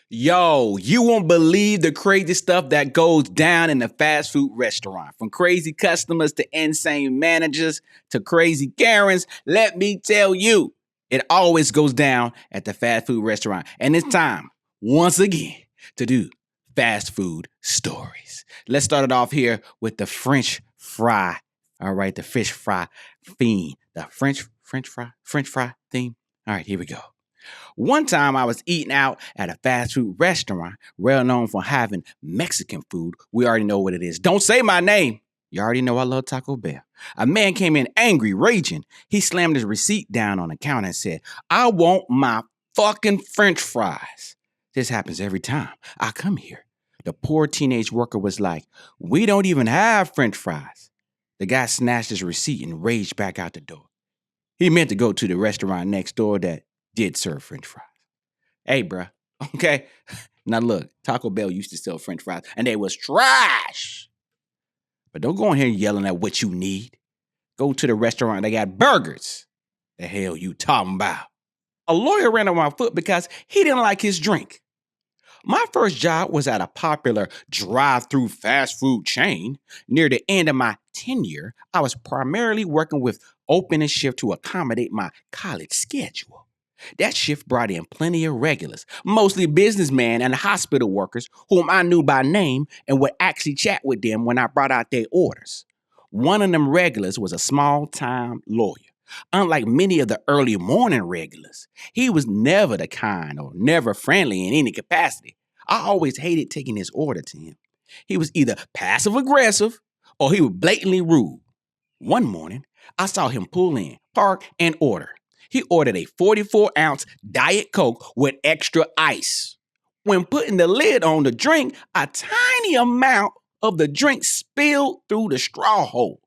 Yo, you won't believe the crazy stuff that goes down in the fast food restaurant. From crazy customers to insane managers to crazy Karens, let me tell you, it always goes down at the fast food restaurant. And it's time, once again, to do fast food stories. Let's start it off here with the French fry. All right, the fish fry theme. The French fry theme. All right, here we go. One time I was eating out at a fast food restaurant, well known for having Mexican food. We already know what it is. Don't say my name. You already know I love Taco Bell. A man came in angry, raging. He slammed his receipt down on the counter and said, "I want my fucking French fries." This happens every time I come here. The poor teenage worker was like, "We don't even have French fries." The guy snatched his receipt and raged back out the door. He meant to go to the restaurant next door that did serve French fries. Hey, bruh, okay? Now look, Taco Bell used to sell French fries, and they was trash. But don't go in here yelling at what you need. Go to the restaurant, they got burgers. The hell you talking about? A lawyer ran on my foot because he didn't like his drink. My first job was at a popular drive-thru fast food chain. Near the end of my tenure, I was primarily working with opening shift to accommodate my college schedule. That shift brought in plenty of regulars, mostly businessmen and hospital workers whom I knew by name and would actually chat with them when I brought out their orders. One of them regulars was a small-time lawyer. Unlike many of the early morning regulars, he was never the kind or never friendly in any capacity. I always hated taking his order to him. He was either passive-aggressive or he was blatantly rude. One morning, I saw him pull in, park, and order. He ordered a 44-ounce Diet Coke with extra ice. When putting the lid on the drink, a tiny amount of the drink spilled through the straw hole.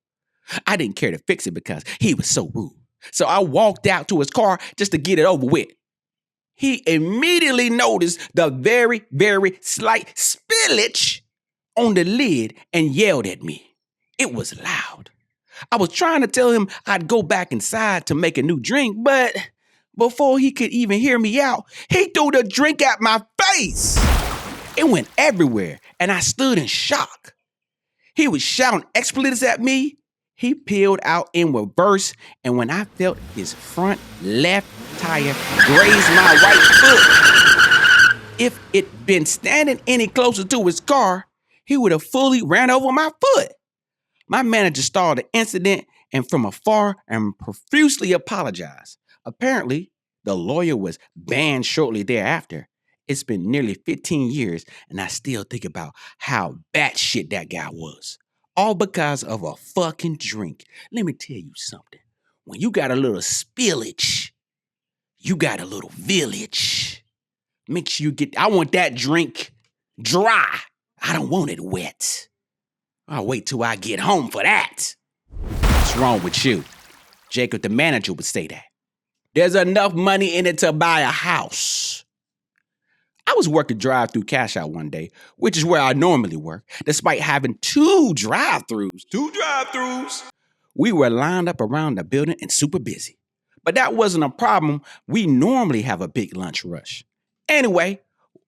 I didn't care to fix it because he was so rude. So I walked out to his car just to get it over with. He immediately noticed the very, very slight spillage on the lid and yelled at me. It was loud. I was trying to tell him I'd go back inside to make a new drink, but before he could even hear me out, he threw the drink at my face. It went everywhere, and I stood in shock. He was shouting expletives at me. He peeled out in reverse, and when I felt his front left tire graze my right foot, if it'd been standing any closer to his car, he would have fully ran over my foot. My manager saw the incident and from afar and profusely apologized. Apparently, the lawyer was banned shortly thereafter. It's been nearly 15 years, and I still think about how batshit that guy was. All because of a fucking drink. Let me tell you something. When you got a little spillage, you got a little village. Make sure you I want that drink dry. I don't want it wet. I'll wait till I get home for that. What's wrong with you? Jacob, the manager, would say that. There's enough money in it to buy a house. I was working drive-thru cash out one day, which is where I normally work, despite having two drive-thrus. We were lined up around the building and super busy. But that wasn't a problem. We normally have a big lunch rush. Anyway,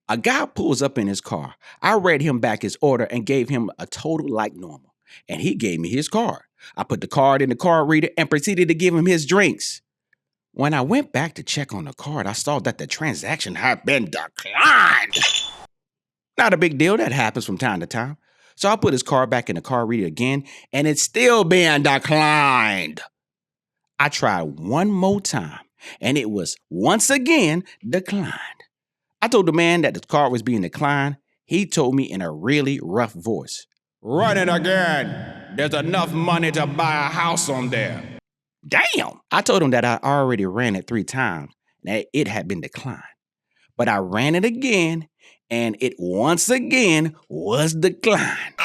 a guy pulls up in his car. I read him back his order and gave him a total like normal. And he gave me his card. I put the card in the card reader and proceeded to give him his drinks. When I went back to check on the card, I saw that the transaction had been declined. Not a big deal. That happens from time to time. So I put his card back in the card reader again, and it's still being declined. I tried one more time, and it was once again declined. I told the man that the card was being declined. He told me in a really rough voice, "Run it again. There's enough money to buy a house on there." Damn! I told him that I already ran it 3 times, and that it had been declined. But I ran it again, and it once again was declined.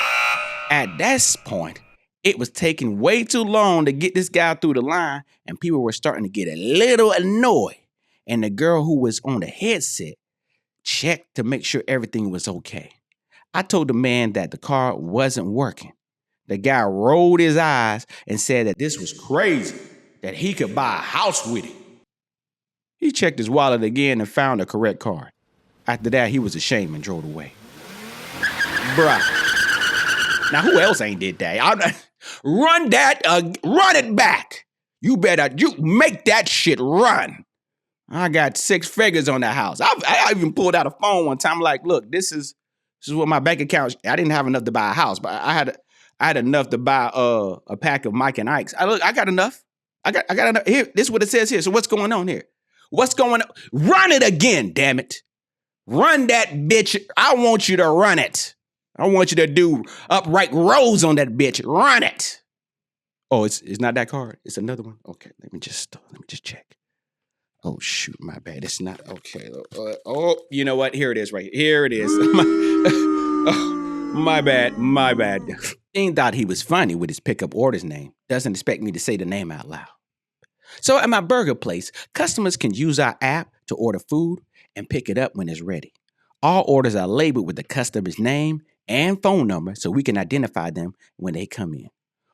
At this point, it was taking way too long to get this guy through the line, and people were starting to get a little annoyed. And the girl who was on the headset checked to make sure everything was okay. I told the man that the card wasn't working. The guy rolled his eyes and said that this was crazy, that he could buy a house with it. He checked his wallet again and found the correct card. After that, he was ashamed and drove away. Bruh. Now, who else ain't did that? Run it back. You make that shit run. I got 6 figures on that house. I even pulled out a phone one time. Like, look, this is what my bank account. I didn't have enough to buy a house, but I had enough to buy a pack of Mike and Ike's. I got enough. I got enough. Here, this is what it says here. So what's going on here? What's going on? Run it again, damn it. Run that bitch. I want you to run it. I want you to do upright rows on that bitch. Run it. Oh, it's not that card. It's another one. Okay, let me just check. Oh shoot, my bad. It's not okay. You know what? Here it is, right here. It is. My bad. Dean thought he was funny with his pickup order's name. Doesn't expect me to say the name out loud. So at my burger place, customers can use our app to order food and pick it up when it's ready. All orders are labeled with the customer's name and phone number so we can identify them when they come in.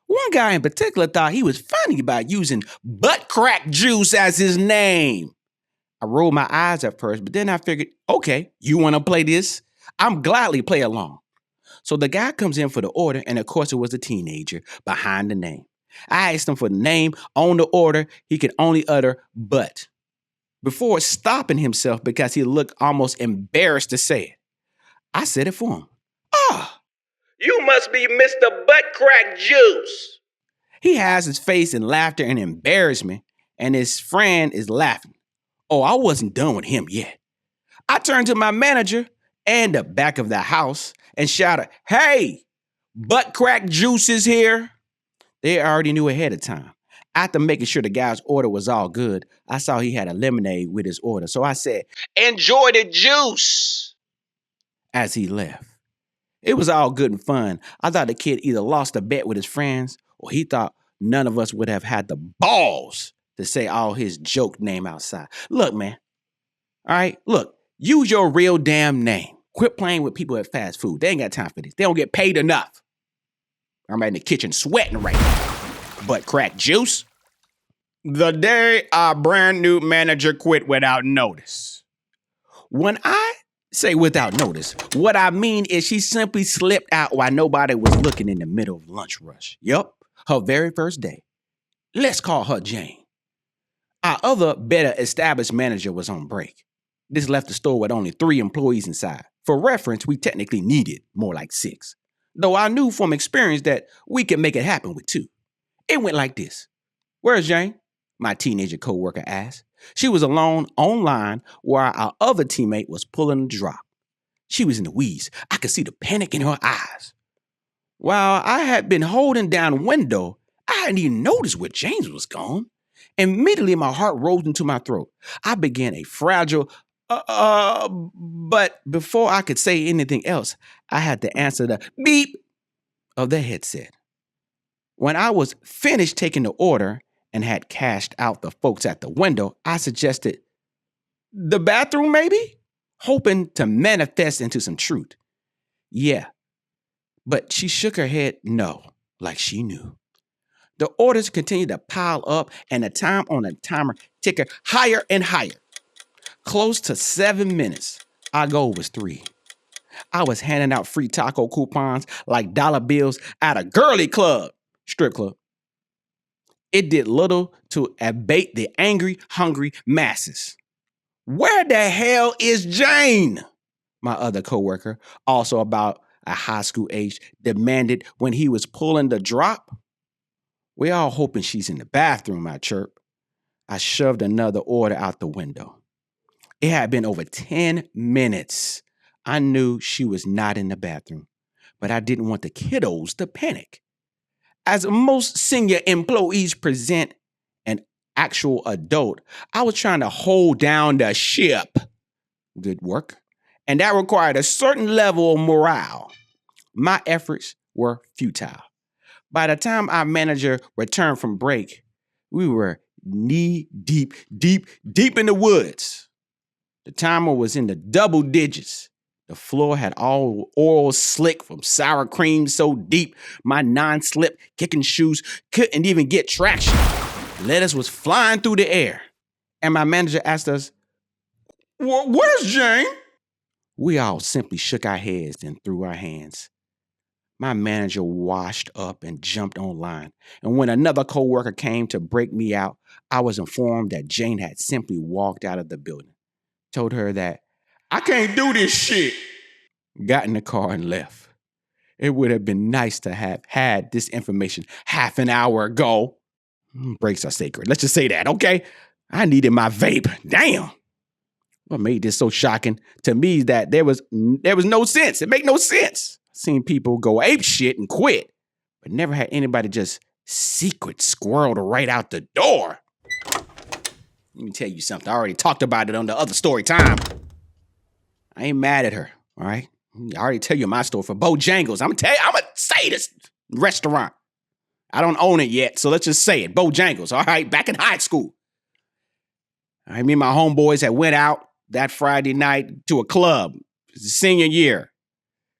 One guy in particular thought he was funny about using butt crack juice as his name. I rolled my eyes at first, but then I figured, okay, you want to play this? I'm gladly play along. So the guy comes in for the order, and of course it was a teenager behind the name. I asked him for the name on the order. He could only utter "but" before stopping himself because he looked almost embarrassed to say it. I said it for him. Ah, you must be Mr. Butt Crack Juice. He has his face in laughter and embarrassment, and his friend is laughing. Oh, I wasn't done with him yet. I turned to my manager and the back of the house and shouted, "Hey, Butt Crack Juice is here." They already knew ahead of time. After making sure the guy's order was all good, I saw he had a lemonade with his order. So I said, "Enjoy the juice," as he left. It was all good and fun. I thought the kid either lost a bet with his friends or he thought none of us would have had the balls to say all his joke name outside. Look, man. All right, look, use your real damn name. Quit playing with people at fast food. They ain't got time for this. They don't get paid enough. I'm in the kitchen sweating right now. Butt Crack Juice. The day our brand new manager quit without notice. When I say without notice, what I mean is she simply slipped out while nobody was looking in the middle of lunch rush. Yup, her very first day. Let's call her Jane. Our other better established manager was on break. This left the store with only 3 employees inside. For reference, we technically needed more like 6. Though I knew from experience that we could make it happen with 2. It went like this. "Where's Jane?" my teenager coworker asked. She was alone online while our other teammate was pulling a drop. She was in the weeds. I could see the panic in her eyes. While I had been holding down the window, I hadn't even noticed where James was gone. Immediately, my heart rose into my throat. I began a fragile, but before I could say anything else, I had to answer the beep of the headset. When I was finished taking the order and had cashed out the folks at the window, I suggested, "The bathroom, maybe?" hoping to manifest into some truth. Yeah, but she shook her head no, like she knew. The orders continued to pile up and the time on the timer ticker higher and higher. Close to 7 minutes. Our goal was 3. I was handing out free taco coupons like dollar bills at a girly club, strip club. It did little to abate the angry, hungry masses. "Where the hell is Jane?" my other coworker, also about a high school age, demanded when he was pulling the drop. "We all hoping she's in the bathroom," I chirped. I shoved another order out the window. It had been over 10 minutes. I knew she was not in the bathroom, but I didn't want the kiddos to panic. As most senior employees present an actual adult, I was trying to hold down the ship. Good work. And that required a certain level of morale. My efforts were futile. By the time our manager returned from break, we were knee deep in the woods. The timer was in the double digits. The floor had all oil slick from sour cream so deep my non-slip kicking shoes couldn't even get traction. Lettuce was flying through the air. And my manager asked us, "Where's Jane?" We all simply shook our heads and threw our hands. My manager washed up and jumped online, and when another coworker came to break me out, I was informed that Jane had simply walked out of the building. Told her that I can't do this shit. Got in the car and left. It would have been nice to have had this information half an hour ago. Breaks are sacred. Let's just say that, okay? I needed my vape. Damn. What made this so shocking to me is that there was no sense. It made no sense. Seen people go ape shit and quit, but never had anybody just secret squirreled right out the door. Let me tell you something. I already talked about it on the other story time. I ain't mad at her, all right? I already tell you my story for Bojangles. I'm gonna say this restaurant. I don't own it yet, so let's just say it. Bojangles, all right? Back in high school. All right, me and my homeboys had went out that Friday night to a club. It was senior year.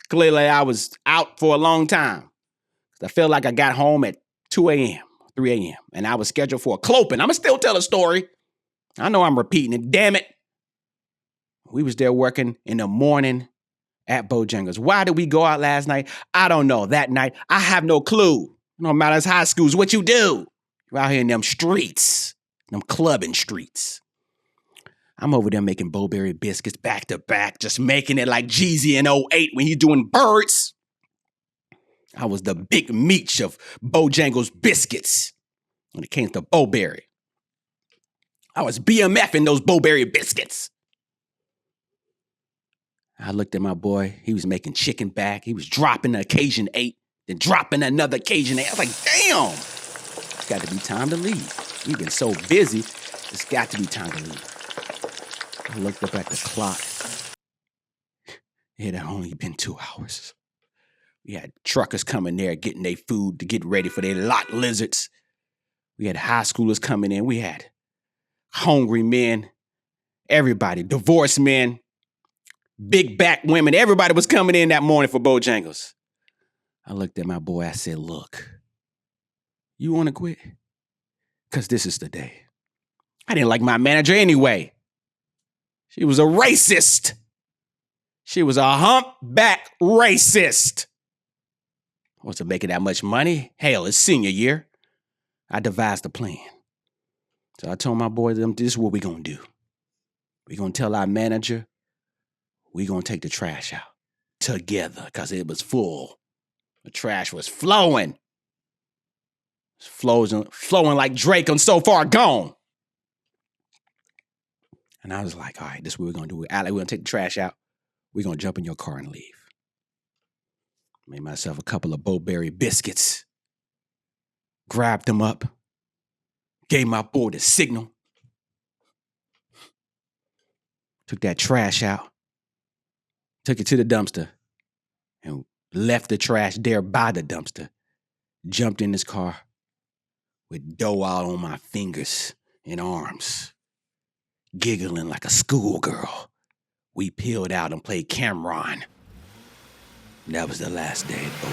Clearly, I was out for a long time. I felt like I got home at 2 a.m., 3 a.m., and I was scheduled for a cloping. I'm going to still tell a story. I know I'm repeating it. Damn it. We was there working in the morning at Bojangles. Why did we go out last night? I don't know. That night, I have no clue. No matter as high schools, what you do. You're out here in them streets, them clubbing streets. I'm over there making Bowberry biscuits back to back, just making it like Jeezy in '08 when he's doing birds. I was the big meech of Bojangles biscuits when it came to Bowberry. I was BMFing those Bowberry biscuits. I looked at my boy. He was making chicken back. He was dropping the Cajun 8, then dropping another Cajun 8. I was like, damn, it's got to be time to leave. We've been so busy, it's got to be time to leave. I looked up at the clock. It had only been 2 hours. We had truckers coming there getting their food to get ready for their lot lizards. We had high schoolers coming in. We had hungry men, everybody, divorced men, big back women. Everybody was coming in that morning for Bojangles. I looked at my boy. I said, look, you want to quit? Because this is the day. I didn't like my manager anyway. She was a racist. She was a humpback racist. I wasn't making that much money. Hell, it's senior year. I devised a plan. So I told my boy, this is what we're going to do. We're going to tell our manager, we're going to take the trash out together because it was full. The trash was flowing. Flowing like Drake on So Far Gone. And I was like, all right, this is what we're going to do. Alec, we're going to take the trash out. We're going to jump in your car and leave. Made myself a couple of Bowberry biscuits. Grabbed them up. Gave my boy the signal. Took that trash out. Took it to the dumpster. And left the trash there by the dumpster. Jumped in his car. With dough out on my fingers and arms. Giggling like a schoolgirl. We peeled out and played Cameron. That was the last day.